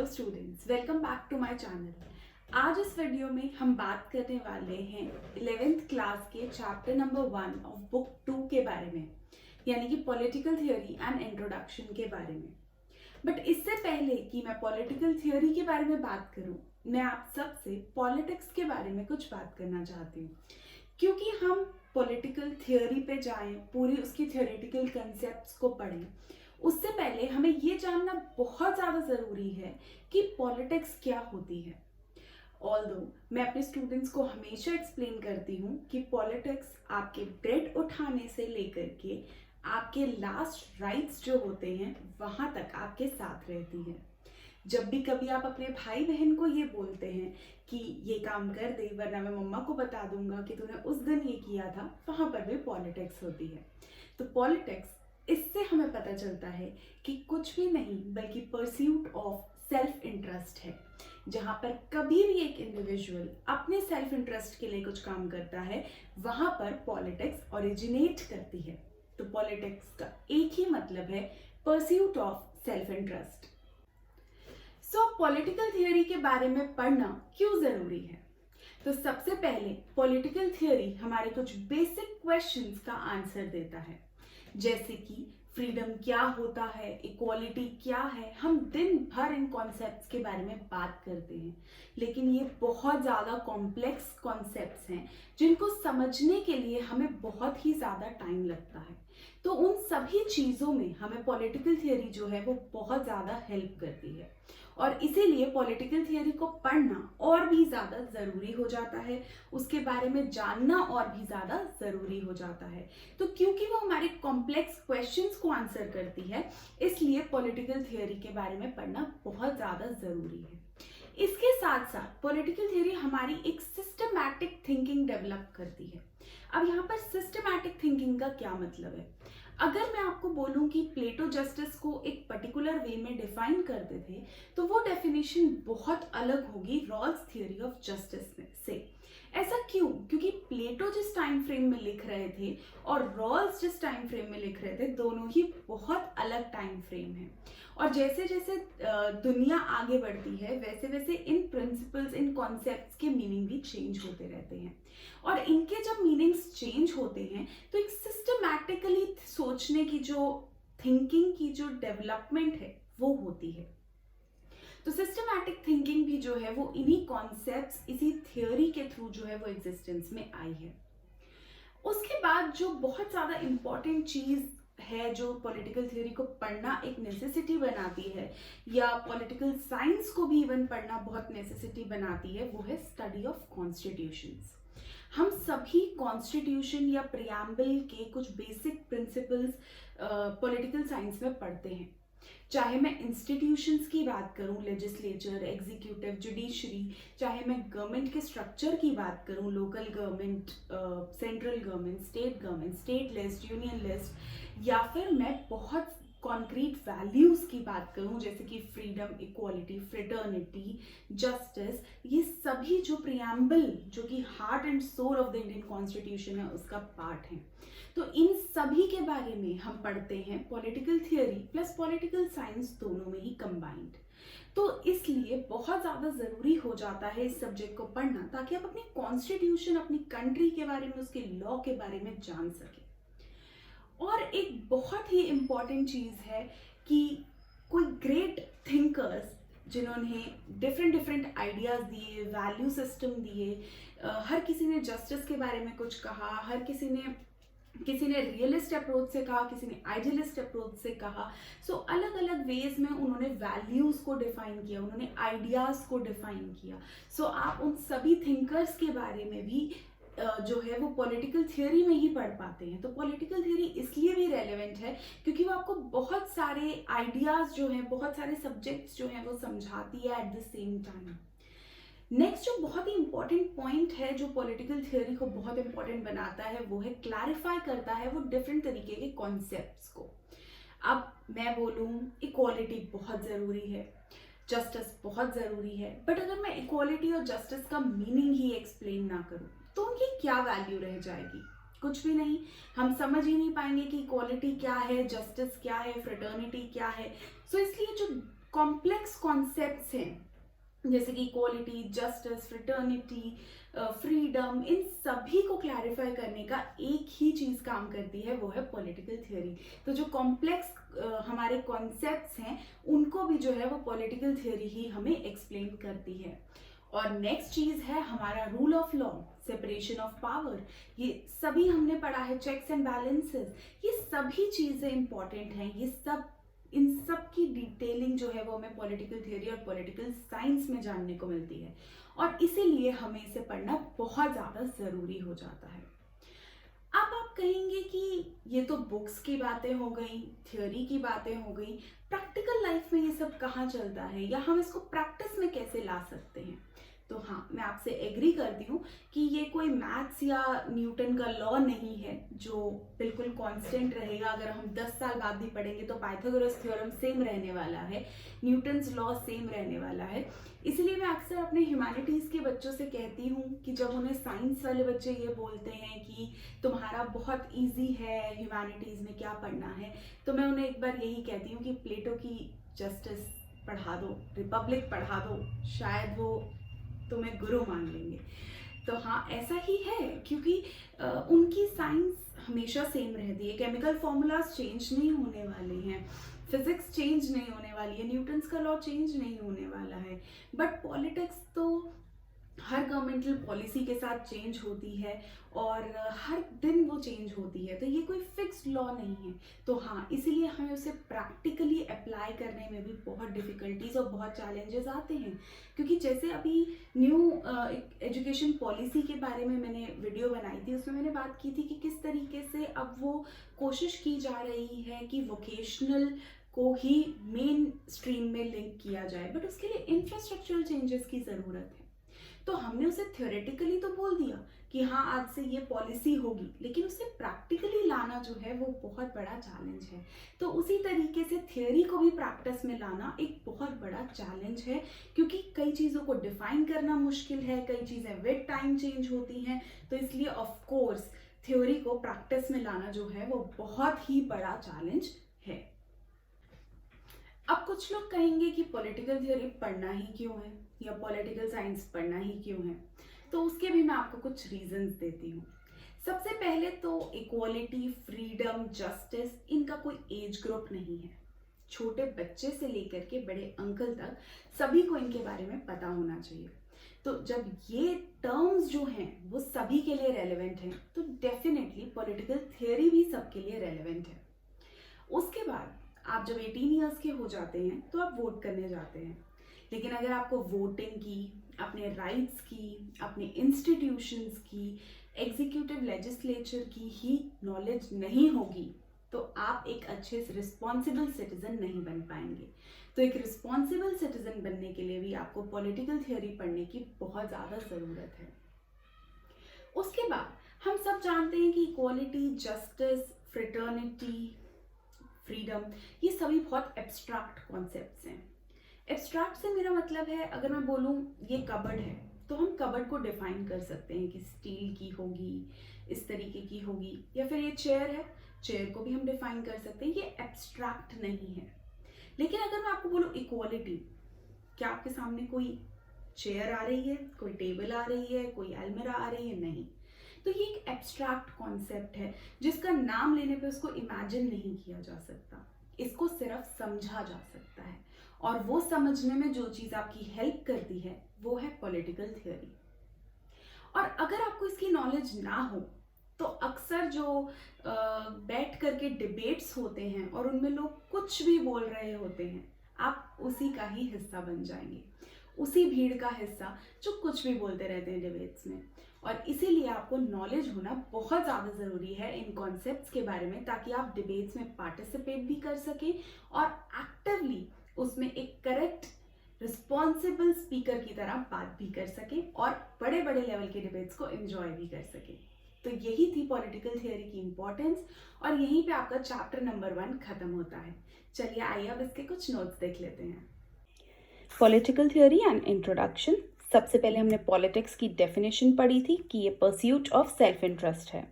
Students, welcome back to my channel. आज इस video में हम बात करने वाले हैं 11th क्लास के चैप्टर नंबर 1 ऑफ बुक 2 के बारे में, यानी कि पॉलिटिकल थियोरी एंड इंट्रोडक्शन के बारे में। बट इससे पहले कि मैं पॉलिटिकल थियोरी के बारे में बात करूं, मैं आप सबसे पॉलिटिक्स के बारे में कुछ बात करना चाहती हूँ। क्योंकि हम पॉलिटिकल थियोरी पे जाएं, पूरी उसकी थियोरेटिकल कंसेप्ट्स को पढ़ें, उससे पहले हमें ये जानना बहुत ज़्यादा ज़रूरी है कि पॉलिटिक्स क्या होती है। ऑल्दो मैं अपने स्टूडेंट्स को हमेशा एक्सप्लेन करती हूँ कि पॉलिटिक्स आपके ब्रेड उठाने से लेकर के आपके लास्ट राइट्स जो होते हैं वहाँ तक आपके साथ रहती है। जब भी कभी आप अपने भाई बहन को ये बोलते हैं कि ये काम कर दे वरना मैं मम्मा को बता दूंगा कि तूने उस दिन ये किया था, वहाँ पर भी पॉलिटिक्स होती है। तो पॉलिटिक्स, इससे हमें पता चलता है कि कुछ भी नहीं बल्कि परस्यूट ऑफ सेल्फ इंटरेस्ट है। जहाँ पर कभी भी एक इंडिविजुअल अपने सेल्फ इंटरेस्ट के लिए कुछ काम करता है, वहाँ पर पॉलिटिक्स ओरिजिनेट करती है। तो पॉलिटिक्स का एक ही मतलब है, pursuit of self interest. So political theory के बारे में पढ़ना क्यों जरूरी है? तो सबसे पहले पॉलिटिकल थियोरी हमारे कुछ बेसिक क्वेश्चंस का आंसर देता है, जैसे कि फ्रीडम क्या होता है, इक्वालिटी क्या है। हम दिन भर इन कॉन्सेप्ट्स के बारे में बात करते हैं, लेकिन ये बहुत ज़्यादा कॉम्प्लेक्स कॉन्सेप्ट्स हैं जिनको समझने के लिए हमें बहुत ही ज़्यादा टाइम लगता है। तो उन सभी चीज़ों में हमें पॉलिटिकल थियोरी जो है वो बहुत ज़्यादा हेल्प करती है, और इसीलिए पॉलिटिकल थियोरी को पढ़ना और भी ज़्यादा ज़रूरी हो जाता है, उसके बारे में जानना और भी ज़्यादा ज़रूरी हो जाता है। तो क्योंकि वो हमारे कॉम्प्लेक्स क्वेश्चंस को आंसर करती है, इसलिए पॉलिटिकल थियोरी के बारे में पढ़ना बहुत ज़्यादा ज़रूरी है। इसके साथ साथ पॉलिटिकल थियोरी हमारी एक सिस्टमैटिक थिंकिंग डेवलप करती है। अब यहाँ पर सिस्टमैटिक थिंकिंग का क्या मतलब है? अगर मैं आपको बोलूं कि प्लेटो जस्टिस को एक पर्टिकुलर वे में डिफाइन करते थे, तो वो डेफिनेशन बहुत अलग होगी रॉल्स थ्योरी ऑफ जस्टिस में से। ऐसा क्यों? क्योंकि प्लेटो जिस टाइम फ्रेम में लिख रहे थे और रॉल्स जिस टाइम फ्रेम में लिख रहे थे, दोनों ही बहुत अलग टाइम फ्रेम है। और जैसे जैसे दुनिया आगे बढ़ती है, वैसे वैसे इन प्रिंसिपल्स, इन कॉन्सेप्ट्स के मीनिंग भी चेंज होते रहते हैं। और इनके जब मीनिंग्स चेंज होते हैं, तो एक सिस्टमैटिकली सोचने की जो थिंकिंग की जो डेवलपमेंट है वो होती है। तो सिस्टमैटिक थिंकिंग भी जो है वो इन्हीं कॉन्सेप्ट्स, इसी थियोरी के थ्रू जो है वो एग्जिस्टेंस में आई है। उसके बाद जो बहुत ज्यादा इंपॉर्टेंट चीज है, जो पॉलिटिकल थियोरी को पढ़ना एक नेसेसिटी बनाती है, या पॉलिटिकल साइंस को भी इवन पढ़ना बहुत नेसेसिटी बनाती है, वो है स्टडी ऑफ कॉन्स्टिट्यूशंस। हम सभी कॉन्स्टिट्यूशन या प्रियम्बल के कुछ बेसिक प्रिंसिपल्स पॉलिटिकल साइंस में पढ़ते हैं। चाहे मैं इंस्टीट्यूशंस की बात करूं, लेजिस्लेचर, एग्जीक्यूटिव, जुडिशरी, चाहे मैं गवर्नमेंट के स्ट्रक्चर की बात करूं, local government, central government, state list, union list, या फिर मैं बहुत कॉन्क्रीट वैल्यूज की बात करूं, जैसे कि फ्रीडम, इक्वालिटी, फ्रेटर्निटी, जस्टिस, ये सभी जो प्रियम्बल, जो कि heart and soul of the Indian constitution है, उसका पार्ट है। तो इन सभी के बारे में हम पढ़ते हैं political theory plus political science, दोनों में ही कंबाइंड। तो इसलिए बहुत ज़्यादा ज़रूरी हो जाता है इस सब्जेक्ट को पढ़ना, ताकि आप अपनी कॉन्स्टिट्यूशन, अपनी कंट्री के बारे में, उसके लॉ के बारे में जान सकें। और एक बहुत ही इम्पॉर्टेंट चीज़ है कि कोई ग्रेट थिंकर्स जिन्होंने डिफरेंट डिफरेंट आइडियाज़ दिए, वैल्यू सिस्टम दिए, हर किसी ने जस्टिस के बारे में कुछ कहा, हर किसी ने रियलिस्ट अप्रोच से कहा, किसी ने आइडियलिस्ट अप्रोच से कहा। सो अलग अलग वेज में उन्होंने वैल्यूज को डिफाइन किया, उन्होंने आइडियाज को डिफाइन किया। सो आप उन सभी थिंकर्स के बारे में भी जो है वो पॉलिटिकल थियोरी में ही पढ़ पाते हैं। तो पॉलिटिकल थियोरी इसलिए भी रेलेवेंट है क्योंकि वो आपको बहुत सारे आइडियाज जो हैं, बहुत सारे सब्जेक्ट्स जो हैं वो समझाती है at the same time. Next जो बहुत ही इंपॉर्टेंट पॉइंट है, जो पॉलिटिकल थियोरी को बहुत इंपॉर्टेंट बनाता है, वो है क्लैरिफाई करता है वो डिफरेंट तरीके के कॉन्सेप्ट्स को। अब मैं बोलूँ इक्वालिटी बहुत ज़रूरी है, जस्टिस बहुत ज़रूरी है, बट अगर मैं इक्वालिटी और जस्टिस का मीनिंग ही एक्सप्लेन ना करूँ, तो उनकी क्या वैल्यू रह जाएगी? कुछ भी नहीं। हम समझ ही नहीं पाएंगे कि इक्वालिटी क्या है, जस्टिस क्या है, फ्रेटर्निटी क्या है। सो इसलिए जो कॉम्प्लेक्स कॉन्सेप्ट्स हैं जैसे कि इक्वालिटी, जस्टिस, फ्रेटर्निटी, फ्रीडम, इन सभी को क्लैरिफाई करने का एक ही चीज़ काम करती है, वो है पॉलिटिकल थियोरी। तो जो कॉम्प्लेक्स हमारे कॉन्सेप्ट्स हैं उनको भी जो है वो पॉलिटिकल थियोरी ही हमें एक्सप्लेन करती है। और नेक्स्ट चीज़ है हमारा rule of law, separation of power, ये सभी हमने पढ़ा है, चेक्स एंड बैलेंसेस, ये सभी चीज़ें इंपॉर्टेंट हैं। ये सब, इन सब की डिटेलिंग जो है वो हमें पॉलिटिकल थियोरी और पॉलिटिकल साइंस में जानने को मिलती है और इसीलिए हमें इसे पढ़ना बहुत ज़्यादा ज़रूरी हो जाता है। अब आप कहेंगे कि ये तो बुक्स की बातें हो गई, थ्योरी की बातें हो गई, प्रैक्टिकल लाइफ में ये सब कहाँ चलता है या हम इसको प्रैक्टिस में कैसे ला सकते हैं? तो हाँ, मैं आपसे एग्री करती हूँ कि ये कोई मैथ्स या न्यूटन का लॉ नहीं है जो बिल्कुल कांस्टेंट रहेगा। अगर हम 10 साल बाद भी पढ़ेंगे तो पाइथागोरस थ्योरम सेम रहने वाला है, न्यूटन्स लॉ सेम रहने वाला है। इसलिए मैं अक्सर अपने ह्यूमैनिटीज़ के बच्चों से कहती हूँ कि जब उन्हें साइंस वाले बच्चे ये बोलते हैं कि तुम्हारा बहुत ईजी है ह्यूमैनिटीज़ में क्या पढ़ना है, तो मैं उन्हें एक बार यही कहती हूँ कि प्लेटो की जस्टिस पढ़ा दो, रिपब्लिक पढ़ा दो, शायद वो तुम्हें गुरु मान लेंगे। तो हाँ, ऐसा ही है क्योंकि उनकी साइंस हमेशा सेम रहती है, केमिकल फॉर्मूलाज चेंज नहीं होने वाले हैं, फिजिक्स चेंज नहीं होने वाली है, न्यूटन्स का लॉ चेंज नहीं होने वाला है। बट पॉलिटिक्स तो हर गवर्नमेंटल पॉलिसी के साथ चेंज होती है और हर दिन वो चेंज होती है, तो ये कोई फिक्स्ड लॉ नहीं है। तो हाँ, इसीलिए हमें उसे प्रैक्टिकली अप्लाई करने में भी बहुत डिफ़िकल्टीज और बहुत चैलेंजेस आते हैं। क्योंकि जैसे अभी न्यू एजुकेशन पॉलिसी के बारे में मैंने वीडियो बनाई थी, उसमें मैंने बात की थी कि किस तरीके से अब वो कोशिश की जा रही है कि वोकेशनल को ही मेन स्ट्रीम में लिंक किया जाए, बट उसके लिए इंफ्रास्ट्रक्चरल चेंजेस की ज़रूरत है। तो हमने उसे थ्योरेटिकली तो बोल दिया कि हाँ आज से ये पॉलिसी होगी, लेकिन उसे प्रैक्टिकली लाना जो है वो बहुत बड़ा चैलेंज है। तो उसी तरीके से थ्योरी को भी प्रैक्टिस में लाना एक बहुत बड़ा चैलेंज है, क्योंकि कई चीज़ों को डिफाइन करना मुश्किल है, कई चीज़ें विद टाइम चेंज होती हैं। तो इसलिए ऑफ कोर्स थ्योरी को प्रैक्टिस में लाना जो है वो बहुत ही बड़ा चैलेंज है। अब कुछ लोग कहेंगे कि पॉलिटिकल थ्योरी पढ़ना ही क्यों है या पॉलिटिकल साइंस पढ़ना ही क्यों है, तो उसके भी मैं आपको कुछ रीजंस देती हूँ। सबसे पहले तो इक्वालिटी, फ्रीडम, जस्टिस, इनका कोई एज ग्रुप नहीं है। छोटे बच्चे से लेकर के बड़े अंकल तक सभी को इनके बारे में पता होना चाहिए। तो जब ये टर्म्स जो हैं वो सभी के लिए रेलेवेंट हैं, तो डेफिनेटली पॉलिटिकल थ्योरी भी सबके लिए रेलेवेंट है। उसके बाद आप जब 18 ईयर्स के हो जाते हैं तो आप वोट करने जाते हैं, लेकिन अगर आपको वोटिंग की, अपने राइट्स की, अपने इंस्टीट्यूशंस की, एग्जीक्यूटिव लेजिस्लेचर की ही नॉलेज नहीं होगी तो आप एक अच्छे रिस्पॉन्सिबल सिटीजन नहीं बन पाएंगे। तो एक रिस्पॉन्सिबल सिटीजन बनने के लिए भी आपको पॉलिटिकल थ्योरी पढ़ने की बहुत ज़्यादा ज़रूरत है। उसके बाद हम सब जानते हैं कि इक्वालिटी, जस्टिस, फ्रेटर्निटी, फ्रीडम, ये सभी बहुत एब्स्ट्रैक्ट कॉन्सेप्ट्स हैं। एब्स्ट्रैक्ट से मेरा मतलब है, अगर मैं बोलूँ ये कबर्ड है तो हम कबर्ड को डिफाइन कर सकते हैं कि स्टील की होगी, इस तरीके की होगी, या फिर ये चेयर है, चेयर को भी हम डिफाइन कर सकते हैं। ये एब्स्ट्रैक्ट नहीं है। लेकिन अगर मैं आपको बोलूँ इक्वालिटी, क्या आपके सामने कोई चेयर आ रही है, कोई टेबल आ रही है, कोई अलमीरा आ रही है? नहीं। तो ये एक एब्स्ट्रैक्ट कॉन्सेप्ट है जिसका नाम लेने पे उसको इमेजिन नहीं किया जा सकता, इसको सिर्फ समझा जा सकता है, और वो समझने में जो चीज़ आपकी हेल्प करती है वो है पॉलिटिकल थ्योरी। और अगर आपको इसकी नॉलेज ना हो तो अक्सर जो बैठ करके डिबेट्स होते हैं और उनमें लोग कुछ भी बोल रहे होते हैं, आप उसी का ही हिस्सा बन जाएंगे, उसी भीड़ का हिस्सा जो कुछ भी बोलते रहते हैं डिबेट्स में। और इसीलिए आपको नॉलेज होना बहुत ज़्यादा ज़रूरी है इन कॉन्सेप्ट्स के बारे में, ताकि आप डिबेट्स में पार्टिसिपेट भी कर सकें और एक्टिवली उसमें एक करेक्ट रिस्पॉन्सिबल स्पीकर की तरह बात भी कर सकें और बड़े बड़े लेवल के डिबेट्स को एंजॉय भी कर सकें। तो यही थी पॉलिटिकल थियोरी की इम्पोर्टेंस, और यहीं पे आपका चैप्टर नंबर 1 खत्म होता है। चलिए आइए अब इसके कुछ नोट्स देख लेते हैं। Political theory and introduction. सबसे पहले हमने पॉलिटिक्स की डेफिनेशन पढ़ी थी कि ये परस्यूट ऑफ सेल्फ इंटरेस्ट है।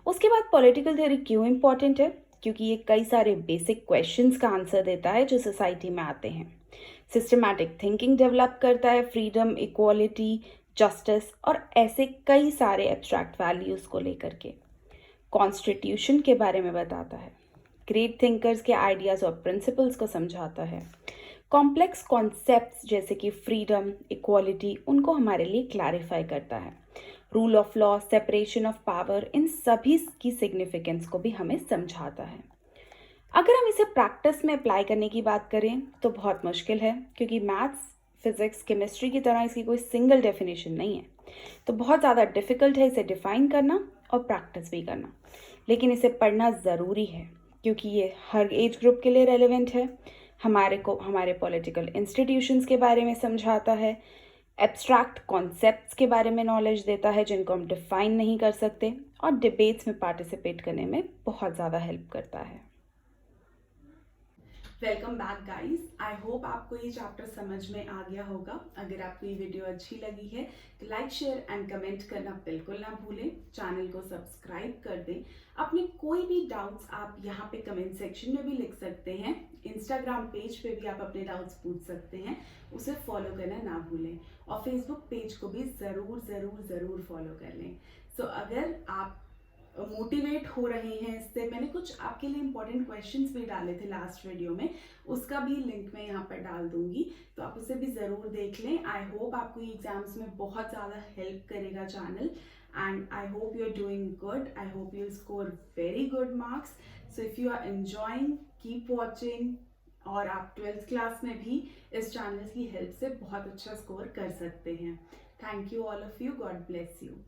उसके बाद पॉलिटिकल थियोरी क्यों इम्पॉर्टेंट है, क्योंकि ये कई सारे बेसिक क्वेश्चंस का आंसर देता है जो सोसाइटी में आते हैं। सिस्टमैटिक थिंकिंग डेवलप करता है, फ्रीडम, इक्वालिटी, जस्टिस और ऐसे कई सारे एब्स्ट्रैक्ट वैल्यूज़ को लेकर के। कॉन्स्टिट्यूशन के बारे में बताता है, ग्रेट थिंकर्स के आइडियाज़ और प्रिंसिपल्स को समझाता है, कॉम्प्लेक्स कॉन्सेप्ट्स जैसे कि फ्रीडम, इक्वालिटी उनको हमारे लिए क्लैरिफाई करता है, rule of law, separation of power, इन सभी की सिग्निफिकेंस को भी हमें समझाता है। अगर हम इसे प्रैक्टिस में अप्लाई करने की बात करें तो बहुत मुश्किल है, क्योंकि मैथ्स, फिजिक्स, केमिस्ट्री की तरह इसकी कोई सिंगल डेफिनेशन नहीं है, तो बहुत ज़्यादा डिफ़िकल्ट है इसे डिफ़ाइन करना और प्रैक्टिस भी करना। लेकिन इसे पढ़ना ज़रूरी है, क्योंकि ये हर एज ग्रुप के लिए रेलेवेंट है। हमारे पॉलिटिकल इंस्टीट्यूशंस के बारे में समझाता है, एब्स्ट्रैक्ट कॉन्सेप्ट्स के बारे में नॉलेज देता है जिनको हम डिफ़ाइन नहीं कर सकते, और डिबेट्स में पार्टिसिपेट करने में बहुत ज़्यादा हेल्प करता है। Welcome back guys. I hope आपको ये चैप्टर समझ में आ गया होगा। अगर आपको ये वीडियो अच्छी लगी है तो लाइक, शेयर एंड कमेंट करना बिल्कुल ना भूलें। चैनल को सब्सक्राइब कर दें। अपने कोई भी डाउट्स आप यहाँ पे कमेंट सेक्शन में भी लिख सकते हैं। इंस्टाग्राम पेज पे भी आप अपने डाउट्स पूछ सकते हैं, उसे फॉलो करना ना भूलें। और फेसबुक पेज को भी ज़रूर ज़रूर ज़रूर फॉलो कर लें। सो अगर आप मोटिवेट हो रहे हैं इससे, मैंने कुछ आपके लिए इंपॉर्टेंट क्वेश्चंस भी डाले थे लास्ट वीडियो में, उसका भी लिंक मैं यहाँ पर डाल दूंगी, तो आप उसे भी ज़रूर देख लें। आई होप आपको ये एग्जाम्स में बहुत ज़्यादा हेल्प करेगा channel, and I hope you are doing good. I hope you score very good marks. So if you are enjoying, keep watching, और आप 12th क्लास में भी इस चैनल की हेल्प से बहुत अच्छा स्कोर कर सकते हैं। Thank you all of you. God bless you.